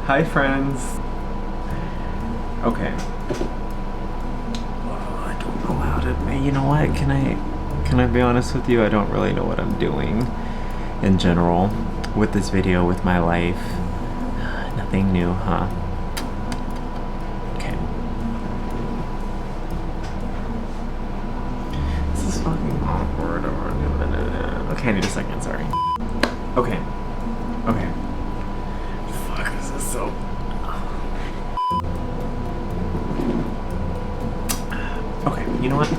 Hi friends. Okay. I don't know how to, you know what, can I be honest with you? I don't really know what I'm doing in general with this video, with my life. Nothing new, huh? Okay. This is fucking awkward. Okay, I need a second, sorry. Okay. Okay. Fuck, this is so... Okay, you know what?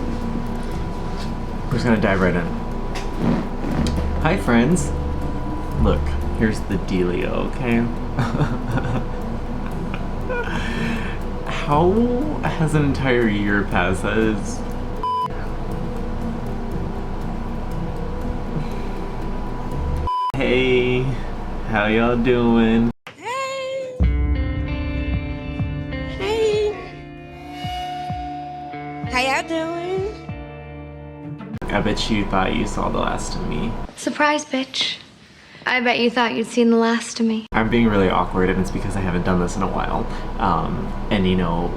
We're just gonna dive right in. Hi friends! Look, here's the dealio, okay? How has an entire year passed? That is... Hey, how y'all doing? Hey! Hey! How y'all doing? I bet you thought you saw the last of me. Surprise, bitch. I bet you thought you'd seen the last of me. I'm being really awkward, and it's because I haven't done this in a while. And you know,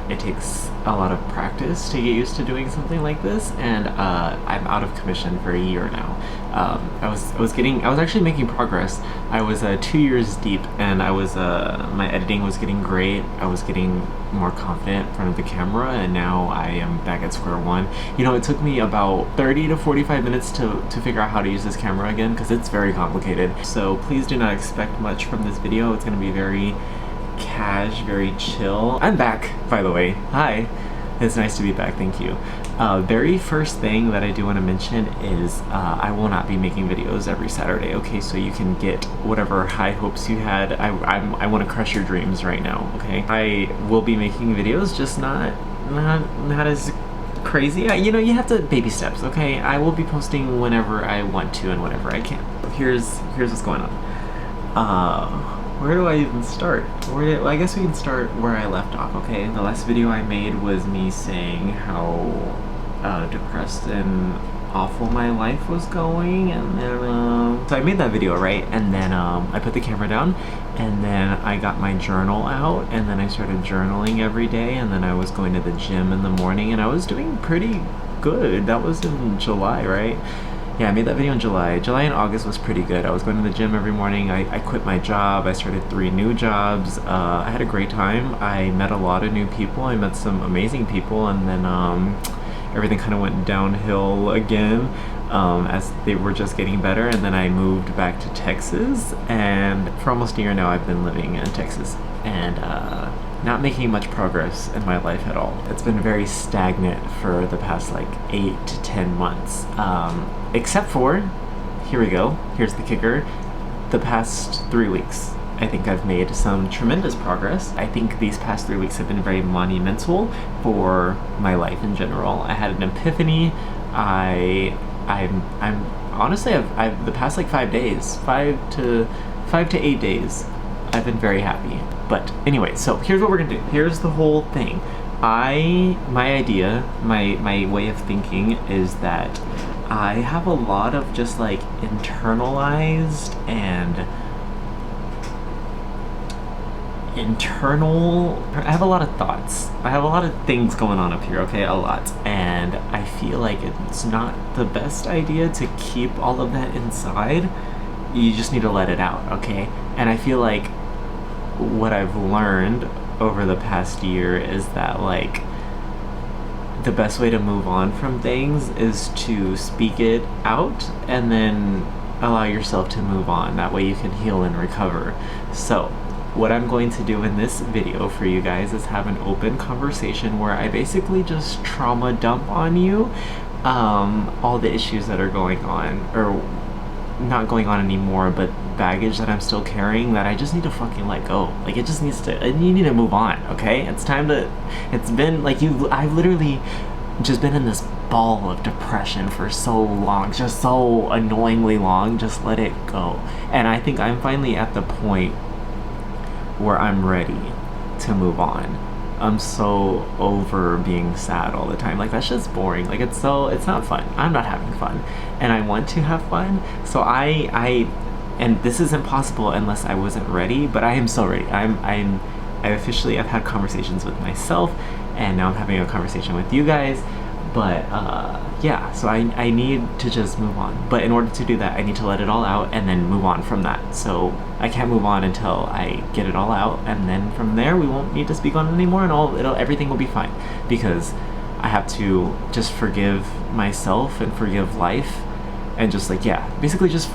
it takes a lot of practice to get used to doing something like this, and I'm out of commission for a year now. I was actually making progress. I was 2 years deep, and my editing was getting great. I was getting more confident in front of the camera, and now I am back at square one. You know, it took me about 30 to 45 minutes to figure out how to use this camera again, because it's very complicated. So please do not expect much from this video. It's going to be very cash, very chill. I'm back, by the way. Hi. It's nice to be back, thank you. Very first thing that I do want to mention is I will not be making videos every Saturday, okay? So you can get whatever high hopes you had. I want to crush your dreams right now, okay? I will be making videos, just not as crazy. You know, you have to baby steps, okay? I will be posting whenever I want to and whenever I can. Here's what's going on. Where do I even start? I guess we can start where I left off, okay? The last video I made was me saying how depressed and awful my life was going, and then so I made that video, right? And then I put the camera down, and then I got my journal out, and then I started journaling every day, and then I was going to the gym in the morning, and I was doing pretty good. That was in July, right? Yeah, I made that video in July. July and August was pretty good. I was going to the gym every morning. I quit my job. I started 3 new jobs. I had a great time. I met a lot of new people. I met some amazing people, and then everything kind of went downhill again as they were just getting better, and then I moved back to Texas, and for almost a year now I've been living in Texas, and not making much progress in my life at all. It's been very stagnant for the past like 8 to 10 months. Except for, here we go, here's the kicker, the past 3 weeks. I think I've made some tremendous progress. I think these past 3 weeks have been very monumental for my life in general. I had an epiphany. I'm honestly, I've the past like 5 days, 5 to 8 days, I've been very happy. But anyway, so here's what we're gonna do. Here's the whole thing. My idea, my way of thinking is that I have a lot of just like internalized and I have a lot of thoughts. I have a lot of things going on up here, okay? A lot. And I feel like it's not the best idea to keep all of that inside. You just need to let it out, okay? And I feel like what I've learned over the past year is that like the best way to move on from things is to speak it out and then allow yourself to move on. That way you can heal and recover. So what I'm going to do in this video for you guys is have an open conversation where I basically just trauma dump on you all the issues that are going on, or not going on anymore, but baggage that I'm still carrying that I just need to fucking let go. Like, it just needs to, you need to move on, okay? It's time to, it's been like I've literally just been in this ball of depression for so long, just so annoyingly long. Just let it go. And I think I'm finally at the point where I'm ready to move on. I'm so over being sad all the time. Like, that's just boring. Like, it's not fun. I'm not having fun, and I want to have fun. So I and this isn't possible unless I wasn't ready, but I am so ready. I've had conversations with myself, and now I'm having a conversation with you guys. But yeah, so I need to just move on. But in order to do that, I need to let it all out and then move on from that. So I can't move on until I get it all out, and then from there we won't need to speak on it anymore, and everything will be fine, because I have to just forgive myself and forgive life, and just like, yeah, basically just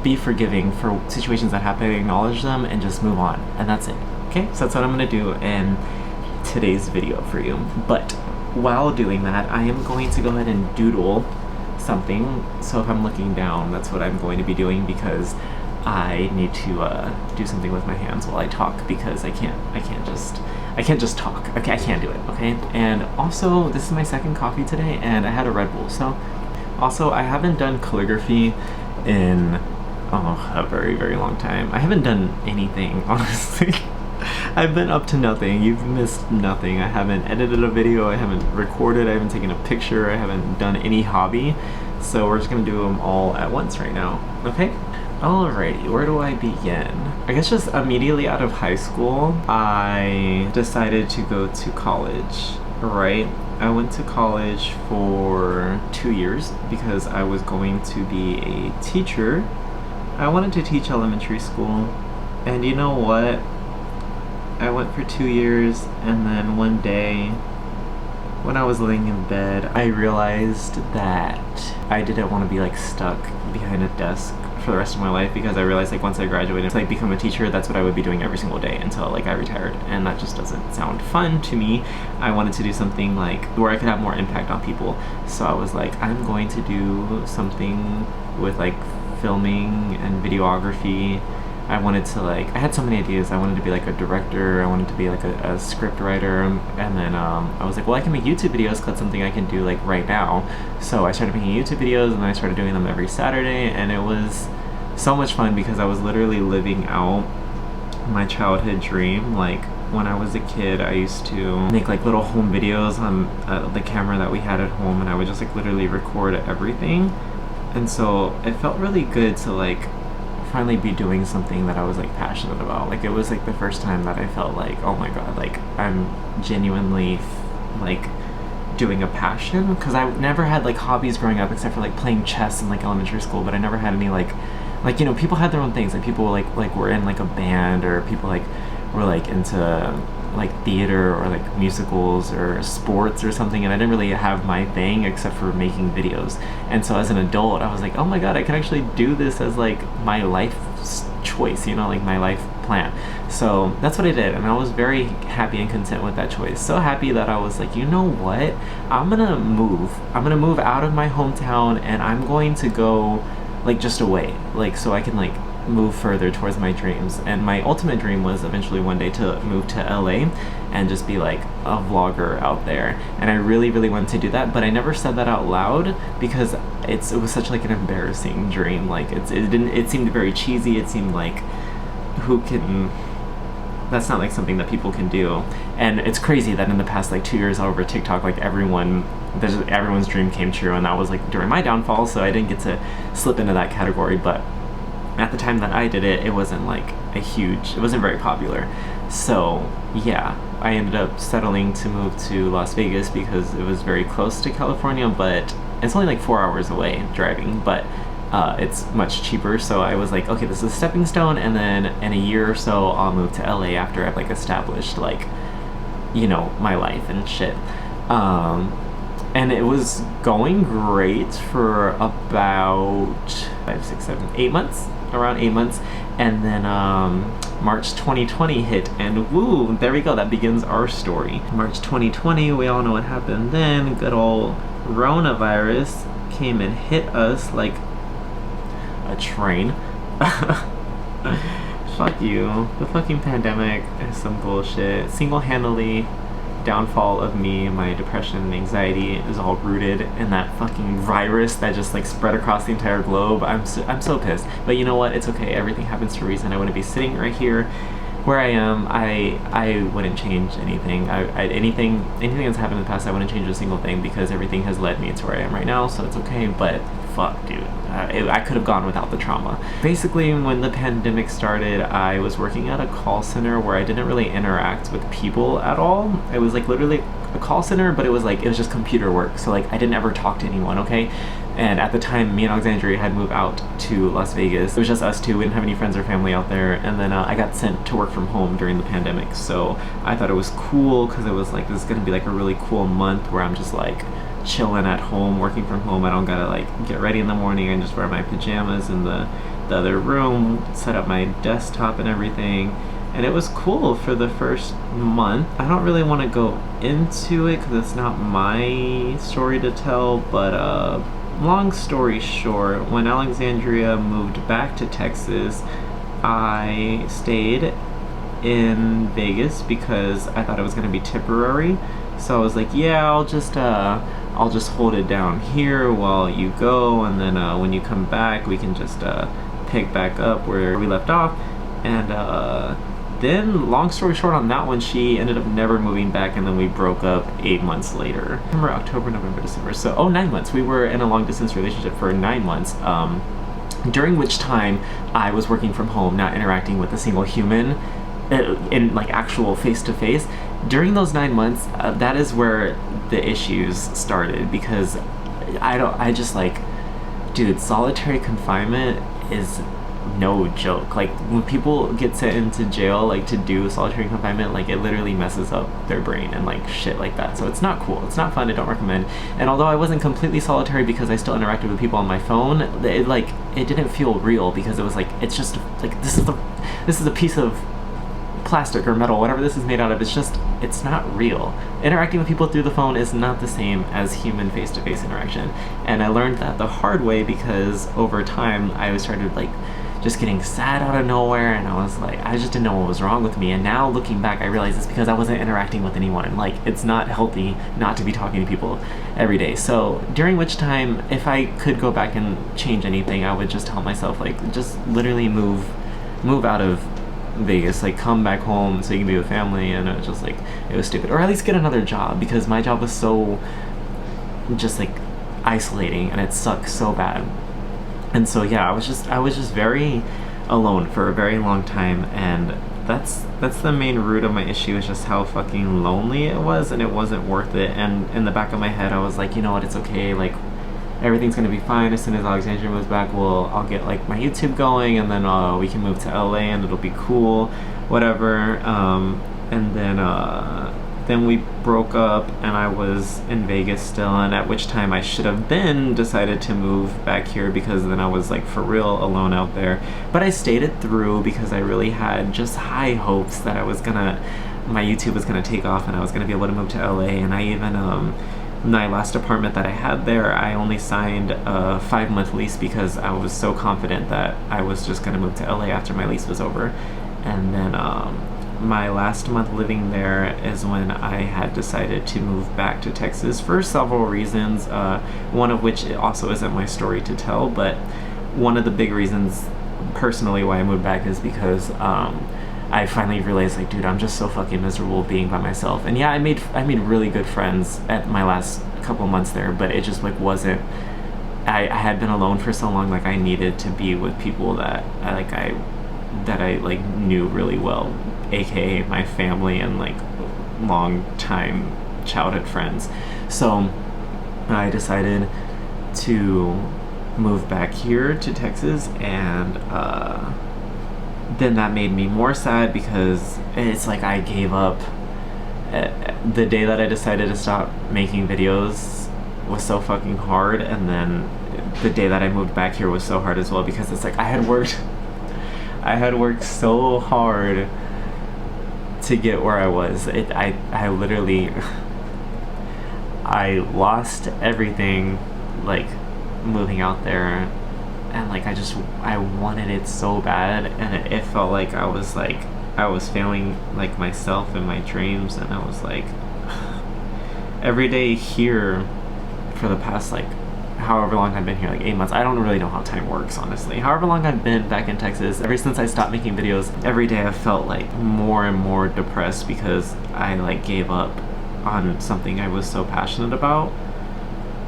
be forgiving for situations that happen, acknowledge them, and just move on, and that's it. Okay, so that's what I'm gonna do in today's video for you. But while doing that, I am going to go ahead and doodle something. So if I'm looking down, that's what I'm going to be doing, because I need to do something with my hands while I talk, because I can't just talk. Okay, I can't do it. Okay, and also this is my second coffee today, and I had a Red Bull. So also, I haven't done calligraphy in a very, very long time. I haven't done anything, honestly. I've been up to nothing. You've missed nothing. I haven't edited a video, I haven't recorded, I haven't taken a picture, I haven't done any hobby. So we're just gonna do them all at once right now, okay? Alrighty, where do I begin? I guess just immediately out of high school, I decided to go to college, right? I went to college for 2 years because I was going to be a teacher. I wanted to teach elementary school, and you know what? I went for 2 years, and then one day when I was laying in bed, I realized that I didn't want to be like stuck behind a desk for the rest of my life, because I realized like once I graduated to like become a teacher, that's what I would be doing every single day until like I retired, and that just doesn't sound fun to me. I wanted to do something like where I could have more impact on people. So I was like, I'm going to do something with like filming and videography. I wanted to like, I had so many ideas. I wanted to be like a director, I wanted to be like a script writer, and then I was like, well, I can make YouTube videos because that's something I can do like right now. So I started making YouTube videos, and then I started doing them every Saturday, and it was so much fun because I was literally living out my childhood dream. Like when I was a kid, I used to make like little home videos on the camera that we had at home, and I would just like literally record everything. And so it felt really good to like finally be doing something that I was like passionate about. Like it was like the first time that I felt like, oh my god, like I'm genuinely like doing a passion, because I never had like hobbies growing up except for like playing chess in like elementary school, but I never had any like you know, people had their own things, like people like were in like a band, or people like were like into like theater or like musicals or sports or something, and I didn't really have my thing except for making videos. And so as an adult, I was like, oh my god, I can actually do this as like my life's choice, you know, like my life plan. So that's what I did, and I was very happy and content with that choice. So happy that I was like, you know what, I'm gonna move out of my hometown, and I'm going to go like just away, like so I can like move further towards my dreams. And my ultimate dream was eventually one day to move to LA and just be like a vlogger out there, and I really, really wanted to do that, but I never said that out loud because it was such like an embarrassing dream. Like it seemed very cheesy. It seemed like, that's not like something that people can do. And it's crazy that in the past like 2 years over TikTok, like everyone's dream came true, and that was like during my downfall, so I didn't get to slip into that category. But at the time that I did it, it wasn't like it wasn't very popular. So yeah, I ended up settling to move to Las Vegas because it was very close to California, but it's only like 4 hours away driving, but it's much cheaper. So I was like, okay, this is a stepping stone, and then in a year or so I'll move to LA after I've like established like, you know, my life and shit. And it was going great for about 5, 6, 7, 8 months, around 8 months, and then March 2020 hit, and woo, there we go, that begins our story. March 2020, we all know what happened then. Good old coronavirus came and hit us like a train. Fuck you. The fucking pandemic is some bullshit. Single-handedly downfall of me, my depression and anxiety is all rooted in that fucking virus that just like spread across the entire globe. I'm so pissed, but you know what, it's okay, everything happens for a reason. I wouldn't be sitting right here where I am. I wouldn't change anything. Anything that's happened in the past, I wouldn't change a single thing, because everything has led me to where I am right now, so it's okay. But fuck, dude. I could have gone without the trauma. Basically, when the pandemic started, I was working at a call center where I didn't really interact with people at all. It was like literally a call center, but it was just computer work. So like I didn't ever talk to anyone, okay? And at the time, me and Alexandria had moved out to Las Vegas. It was just us two. We didn't have any friends or family out there. And then I got sent to work from home during the pandemic. So I thought it was cool because it was like, this is going to be like a really cool month where I'm just like chilling at home, working from home. I don't gotta like get ready in the morning. I just wear my pajamas in the other room, set up my desktop and everything. And it was cool for the first month. I don't really want to go into it because it's not my story to tell, but long story short, when Alexandria moved back to Texas, I stayed in Vegas because I thought it was going to be temporary. So I was like, yeah, I'll just hold it down here while you go, and then when you come back, we can just pick back up where we left off. And then, long story short on that one, she ended up never moving back, and then we broke up 8 months later. September, October, November, December. So, 9 months. We were in a long distance relationship for 9 months. During which time I was working from home, not interacting with a single human in like actual face-to-face. During those 9 months, that is where the issues started, because I just like, dude, solitary confinement is no joke. Like when people get sent into jail like to do solitary confinement, like it literally messes up their brain and like shit like that. So it's not cool, it's not fun, I don't recommend. And although I wasn't completely solitary because I still interacted with people on my phone, it didn't feel real, because it was like, it's just like, this is a piece of plastic or metal, whatever this is made out of. It's not real. Interacting with people through the phone is not the same as human face-to-face interaction. And I learned that the hard way, because over time I started like just getting sad out of nowhere, and I was like, I just didn't know what was wrong with me. And now looking back, I realize it's because I wasn't interacting with anyone. Like, it's not healthy not to be talking to people every day. So during which time, if I could go back and change anything, I would just tell myself, like, just literally move out of Vegas, like come back home so you can be with family. And it was just like, it was stupid. Or at least get another job, because my job was so just like isolating and it sucked so bad. And so yeah, I was just very alone for a very long time, and that's the main root of my issue, is just how fucking lonely it was, and it wasn't worth it. And in the back of my head I was like, you know what, it's okay, like everything's gonna be fine. As soon as Alexandria moves back, I'll get like my YouTube going, and then we can move to LA and it'll be cool, whatever. And then we broke up, and I was in Vegas still, and at which time I should have decided to move back here, because then I was like for real alone out there. But I stayed it through because I really had just high hopes that my YouTube was gonna take off and I was gonna be able to move to LA. And I even my last apartment that I had there, I only signed a 5-month lease because I was so confident that I was just gonna move to LA after my lease was over. And then my last month living there is when I had decided to move back to Texas for several reasons, one of which also isn't my story to tell, but one of the big reasons personally why I moved back is because I finally realized, like, dude, I'm just so fucking miserable being by myself. And yeah, I made really good friends at my last couple months there, but it just like wasn't, I had been alone for so long, like I needed to be with people that I knew really well, aka my family and like long time childhood friends. So I decided to move back here to Texas, and then that made me more sad, because it's like I gave up. The day that I decided to stop making videos was so fucking hard, and then the day that I moved back here was so hard as well, because it's like I had worked so hard to get where I was. I literally I lost everything, like moving out there, and like I wanted it so bad, and it felt like I was failing like myself and my dreams. And I was like, every day here for the past like however long I've been here, like 8 months, I don't really know how time works, honestly. However long I've been back in Texas, ever since I stopped making videos, every day I've felt like more and more depressed, because I like gave up on something I was so passionate about.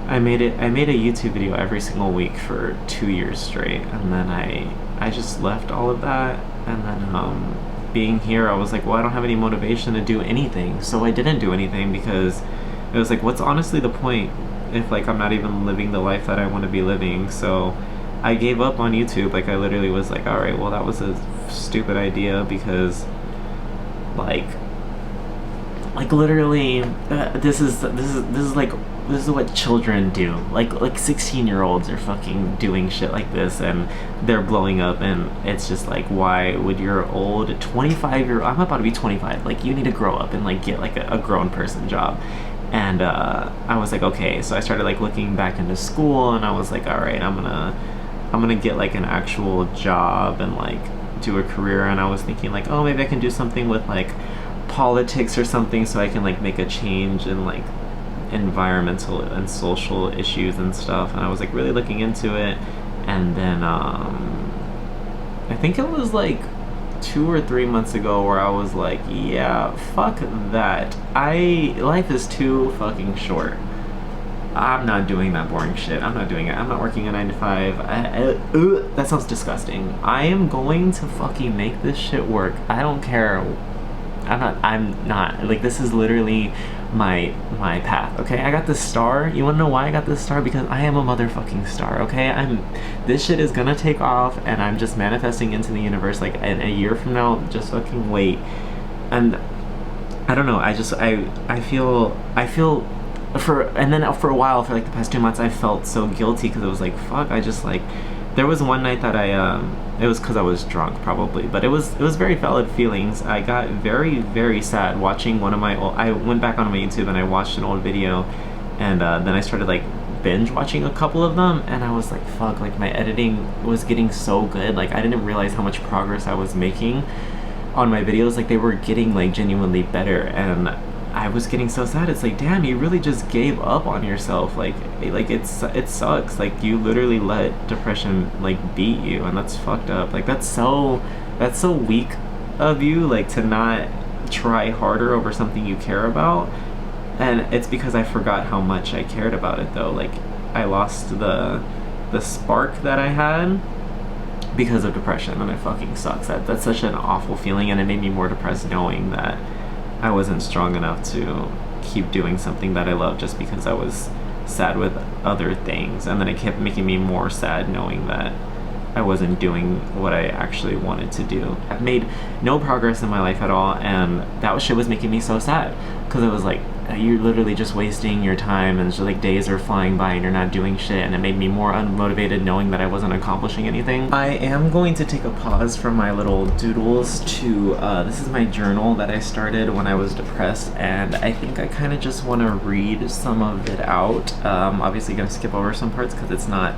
I made a YouTube video every single week for 2 years straight, and then I just left all of that, and then being here I was like, well, I don't have any motivation to do anything, so I didn't do anything because it was like, what's honestly the point if like I'm not even living the life that I want to be living? So I gave up on YouTube. Like I literally was like, all right, well that was a stupid idea because like literally this is what children do. Like 16-year-olds are fucking doing shit like this and they're blowing up, and it's just like, why would your old 25-year-old, I'm about to be 25, like you need to grow up and like get like a grown person job. And I was like, okay, so I started like looking back into school, and I was like, all right, I'm gonna get like an actual job and like do a career. And I was thinking like, oh, maybe I can do something with like politics or something, so I can like make a change in like environmental and social issues and stuff. And I was like really looking into it, and then I think it was like 2 or 3 months ago where I was like, yeah, fuck that. Life is too fucking short. I'm not doing that boring shit. I'm not doing it. I'm not working a 9 to 5. That sounds disgusting. I am going to fucking make this shit work. I don't care. I'm not like, this is literally my path. Okay, I got this star. You wanna know why I got this star? Because I am a motherfucking star. Okay, this shit is gonna take off, and I'm just manifesting into the universe. Like in a year from now, just fucking wait. And I don't know, I feel and then for a while, for like the past 2 months, I felt so guilty because it was like, fuck, I just like, there was one night that it was because I was drunk probably, but it was very valid feelings. I got very, very sad watching one of my I went back on my YouTube and I watched an old video, and then I started like binge watching a couple of them, and I was like, fuck, like my editing was getting so good. Like I didn't realize how much progress I was making on my videos. Like they were getting like genuinely better, and I was getting so sad. It's like, damn, you really just gave up on yourself. Like it sucks. Like you literally let depression like beat you, and that's fucked up. Like that's so weak of you, like to not try harder over something you care about. And it's because I forgot how much I cared about it though. Like I lost the spark that I had because of depression, and it fucking sucks. That's such an awful feeling, and it made me more depressed knowing that I wasn't strong enough to keep doing something that I love just because I was sad with other things. And then it kept making me more sad knowing that I wasn't doing what I actually wanted to do. I've made no progress in my life at all, and that shit was making me so sad because it was like, you're literally just wasting your time, and just like days are flying by and you're not doing shit. And it made me more unmotivated knowing that I wasn't accomplishing anything. I am going to take a pause from my little doodles to this is my journal that I started when I was depressed, and I think I kind of just want to read some of it out. Obviously gonna skip over some parts because it's not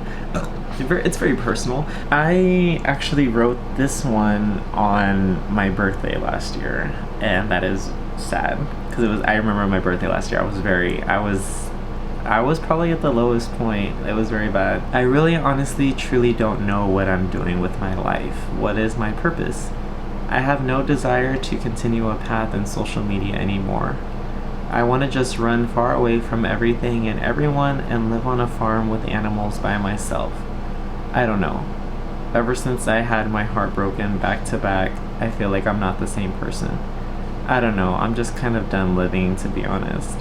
it's very personal. I actually wrote this one on my birthday last year, and that is sad because I remember my birthday last year. I was probably at the lowest point. It was very bad. I really honestly truly don't know what I'm doing with my life. What is my purpose? I have no desire to continue a path in social media anymore. I want to just run far away from everything and everyone and live on a farm with animals by myself. I don't know. Ever since I had my heart broken back to back, I feel like I'm not the same person. I don't know, I'm just kind of done living, to be honest.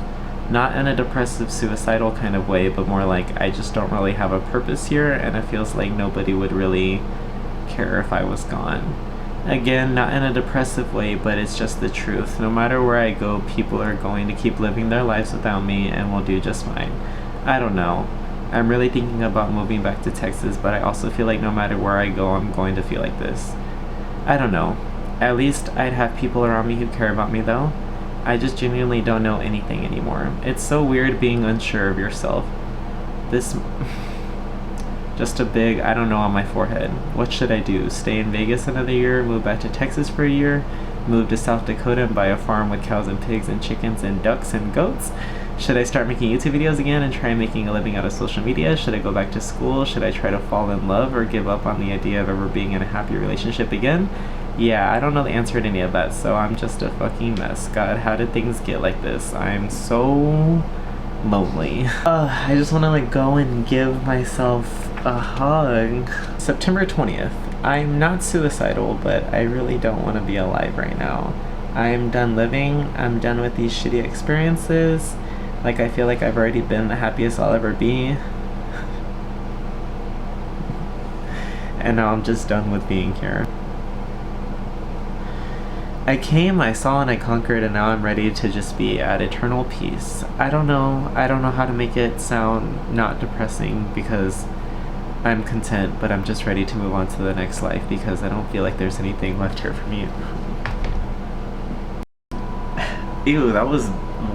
Not in a depressive, suicidal kind of way, but more like I just don't really have a purpose here, and it feels like nobody would really care if I was gone. Again, not in a depressive way, but it's just the truth. No matter where I go, people are going to keep living their lives without me and will do just fine. I don't know. I'm really thinking about moving back to Texas, but I also feel like no matter where I go, I'm going to feel like this. I don't know. At least I'd have people around me who care about me though. I just genuinely don't know anything anymore. It's so weird being unsure of yourself. This... just a big I don't know on my forehead. What should I do? Stay in Vegas another year? Move back to Texas for a year? Move to South Dakota and buy a farm with cows and pigs and chickens and ducks and goats? Should I start making YouTube videos again and try making a living out of social media? Should I go back to school? Should I try to fall in love or give up on the idea of ever being in a happy relationship again? Yeah, I don't know the answer to any of that, so I'm just a fucking mess. God, how did things get like this? I'm so lonely. I just want to like go and give myself a hug. September 20th. I'm not suicidal, but I really don't want to be alive right now. I'm done living. I'm done with these shitty experiences. Like, I feel like I've already been the happiest I'll ever be. And now I'm just done with being here. I came, I saw, and I conquered, and now I'm ready to just be at eternal peace. I don't know how to make it sound not depressing because I'm content, but I'm just ready to move on to the next life because I don't feel like there's anything left here for me. Ew, that was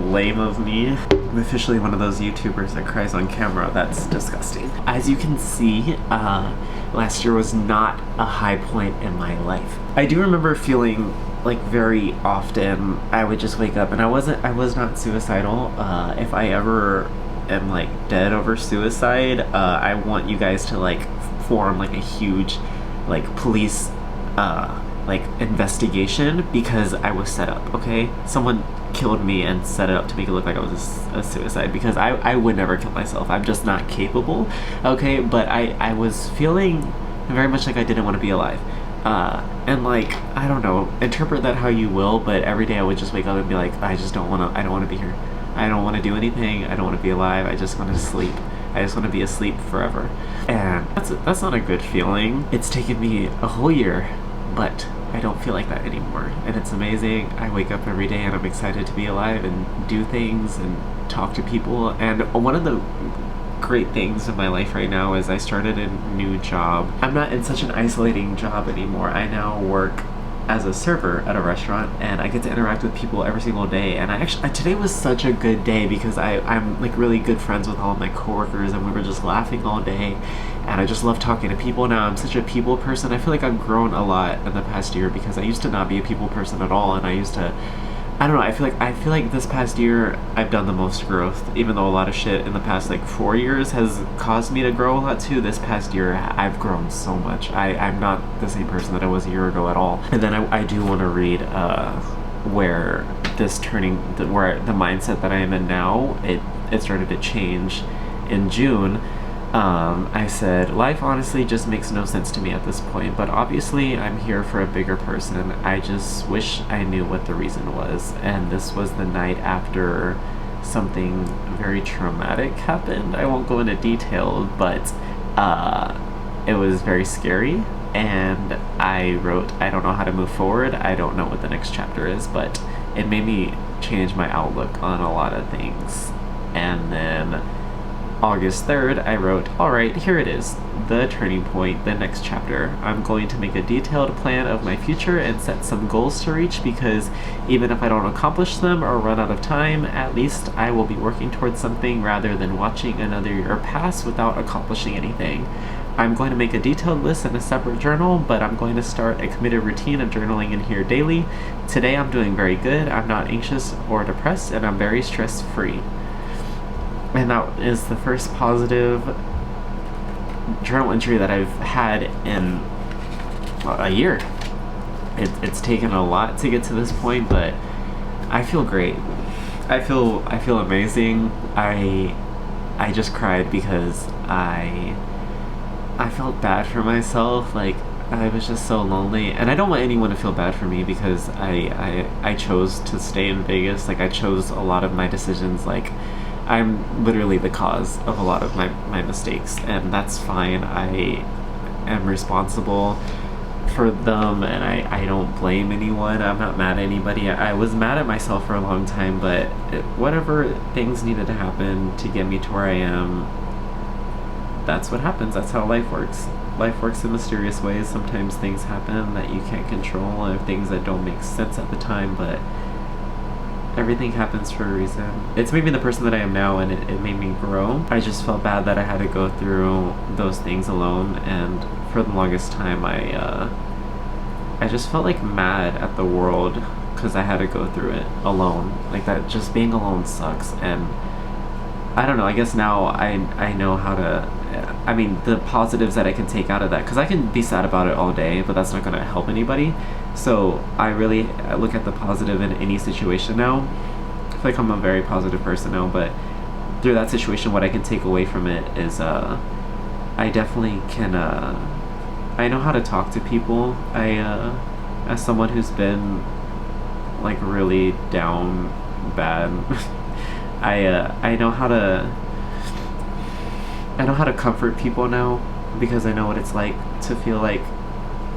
lame of me. I'm officially one of those YouTubers that cries on camera. That's disgusting. As you can see, last year was not a high point in my life. I do remember feeling like very often I would just wake up and I was not suicidal. If I ever am like dead over suicide, I want you guys to like form like a huge like police like investigation because I was set up, okay? Someone killed me and set it up to make it look like I was a suicide because I would never kill myself. I'm just not capable, okay? But I was feeling very much like I didn't want to be alive. And like, I don't know, interpret that how you will, but every day I would just wake up and be like, I don't want to be here. I don't want to do anything. I don't want to be alive. I just want to sleep. I just want to be asleep forever. And that's not a good feeling. It's taken me a whole year, but I don't feel like that anymore. And it's amazing. I wake up every day and I'm excited to be alive and do things and talk to people. And one of the great things in my life right now is I started a new job. I'm not in such an isolating job anymore. I now work as a server at a restaurant and I get to interact with people every single day. And today was such a good day because I'm like really good friends with all of my coworkers and we were just laughing all day and I just love talking to people now. I'm such a people person. I feel like I've grown a lot in the past year because I used to not be a people person at all, and I used to, I don't know, I feel like this past year I've done the most growth, even though a lot of shit in the past like 4 years has caused me to grow a lot too. This past year I've grown so much. I'm not the same person that I was a year ago at all. And then I do want to read where where the mindset that I am in now, it started to change in June. I said, life honestly just makes no sense to me at this point, but obviously I'm here for a bigger person. I just wish I knew what the reason was. And this was the night after something very traumatic happened. I won't go into detail, but it was very scary. And I wrote, I don't know how to move forward. I don't know what the next chapter is, but it made me change my outlook on a lot of things. And then August 3rd, I wrote, alright, here it is, the turning point, the next chapter. I'm going to make a detailed plan of my future and set some goals to reach because even if I don't accomplish them or run out of time, at least I will be working towards something rather than watching another year pass without accomplishing anything. I'm going to make a detailed list in a separate journal, but I'm going to start a committed routine of journaling in here daily. Today I'm doing very good, I'm not anxious or depressed, and I'm very stress-free. And that is the first positive journal entry that I've had in a year. It's taken a lot to get to this point, but I feel great. I feel amazing. I just cried because I felt bad for myself. Like, I was just so lonely, and I don't want anyone to feel bad for me because I chose to stay in Vegas. Like, I chose a lot of my decisions. Like, I'm literally the cause of a lot of my mistakes, and that's fine. I am responsible for them, and I don't blame anyone. I'm not mad at anybody. I was mad at myself for a long time, but whatever things needed to happen to get me to where I am, that's what happens. That's how life works. Life works in mysterious ways. Sometimes things happen that you can't control, and things that don't make sense at the time, but everything happens for a reason. It's made me the person that I am now, and it made me grow. I just felt bad that I had to go through those things alone, and for the longest time I just felt like mad at the world because I had to go through it alone. Like, that just being alone sucks. And I don't know, I guess now I know how to, I mean, the positives that I can take out of that, because I can be sad about it all day, but that's not going to help anybody. So I really look at the positive in any situation now. I feel like I'm a very positive person now, but through that situation, what I can take away from it is I definitely can I know how to talk to people. As someone who's been like really down bad, I know how to comfort people now, because I know what it's like to feel like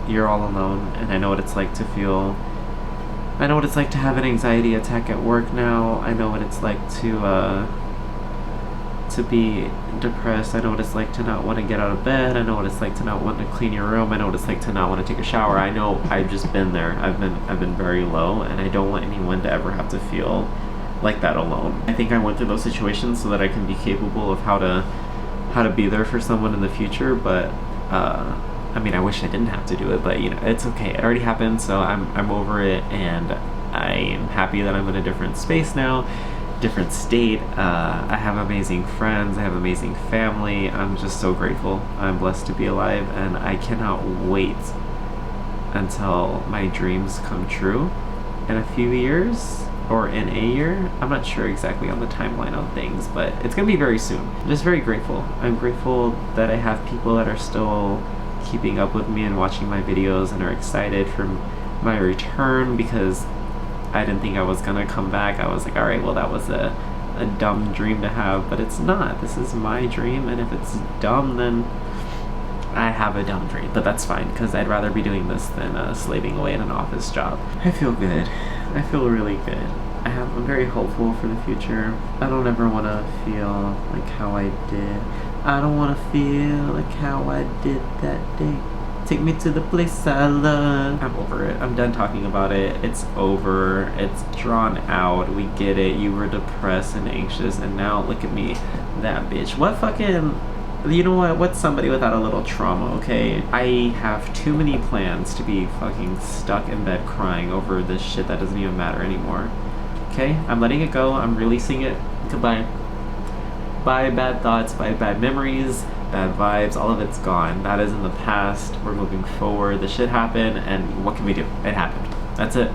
you're all alone, and I know what it's like to have an anxiety attack at work now. I know what it's like to be depressed. I know what it's like to not want to get out of bed. I know what it's like to not want to clean your room. I know what it's like to not want to take a shower. I know, I've just been there. I've been very low, and I don't want anyone to ever have to feel like that alone. I think I went through those situations so that I can be capable of how to be there for someone in the future, but I mean, I wish I didn't have to do it, but you know, it's okay. It already happened, so I'm over it, and I am happy that I'm in a different space now, different state. I have amazing friends, I have amazing family. I'm just so grateful. I'm blessed to be alive, and I cannot wait until my dreams come true in a few years, or in a year. I'm not sure exactly on the timeline on things, but it's gonna be very soon. I'm just very grateful. I'm grateful that I have people that are still keeping up with me and watching my videos and are excited for my return, because I didn't think I was gonna come back. I was like, alright, well, that was a dumb dream to have, but it's not. This is my dream, and if it's dumb, then I have a dumb dream, but that's fine, because I'd rather be doing this than slaving away in an office job. I feel good. I feel really good. I'm very hopeful for the future. I don't ever want to feel like how I did. I don't want to feel like how I did that day. Take me to the place I love. I'm over it. I'm done talking about it. It's over. It's drawn out. We get it. You were depressed and anxious, and now look at me, that bitch. What fucking... You know what? What's somebody without a little trauma, okay? I have too many plans to be fucking stuck in bed crying over this shit that doesn't even matter anymore. Okay? I'm letting it go. I'm releasing it. Goodbye. Bye, bad thoughts. Bye, bad memories. Bad vibes. All of it's gone. That is in the past. We're moving forward. The shit happened, and what can we do? It happened. That's it.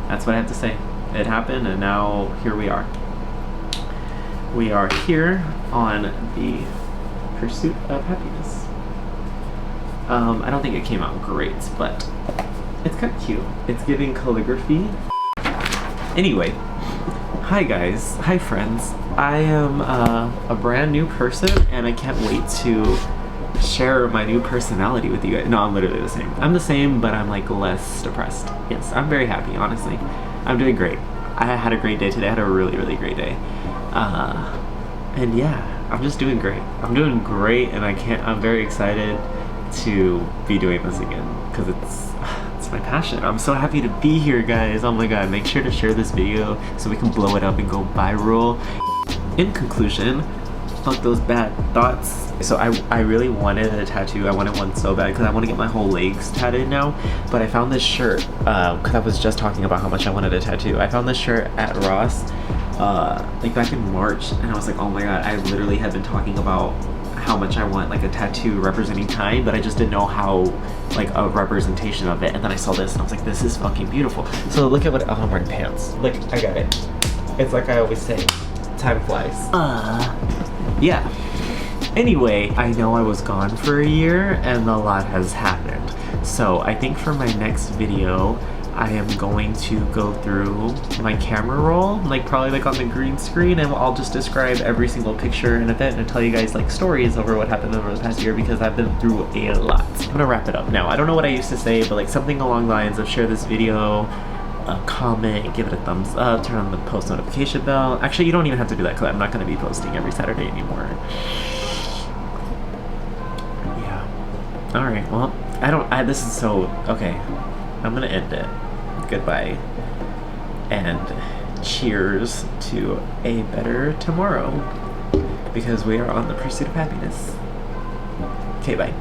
That's what I have to say. It happened, and now here we are. We are here on the pursuit of happiness. I don't think it came out great, but it's kind of cute. It's giving calligraphy. Anyway, hi guys, hi friends. I am a brand new person, and I can't wait to share my new personality with you guys. No, I'm literally the same. I'm the same, but I'm like less depressed. Yes, I'm very happy, honestly. I'm doing great. I had a great day today. I had a really, really great day. And yeah, I'm just doing great. I'm doing great, and I'm very excited to be doing this again, because it's my passion. I'm so happy to be here, guys. Oh my god, make sure to share this video so we can blow it up and go viral. In conclusion, fuck those bad thoughts. So I really wanted a tattoo. I wanted one so bad, because I want to get my whole legs tatted now, but I found this shirt, because I was just talking about how much I wanted a tattoo. I found this shirt at Ross like back in March, and I was like, oh my god, I literally had been talking about how much I want like a tattoo representing time, but I just didn't know how, like, a representation of it. And then I saw this, and I was like, this is fucking beautiful. So look at what, oh, I'm wearing pants. Look, I got it. It's like I always say, time flies. Yeah. Anyway, I know I was gone for a year, and a lot has happened. So I think for my next video, I am going to go through my camera roll, like probably like on the green screen, and I'll just describe every single picture and event and tell you guys like stories over what happened over the past year, because I've been through a lot. I'm gonna wrap it up now. I don't know what I used to say, but like something along the lines of share this video, comment, give it a thumbs up, turn on the post notification bell. Actually, you don't even have to do that, because I'm not gonna be posting every Saturday anymore. Yeah. Alright, well, this is so, okay. I'm gonna end it. Goodbye. And cheers to a better tomorrow, because we are on the pursuit of happiness. Okay, bye.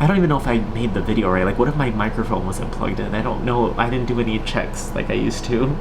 I don't even know if I made the video right. Like, what if my microphone wasn't plugged in? I don't know. I didn't do any checks like I used to.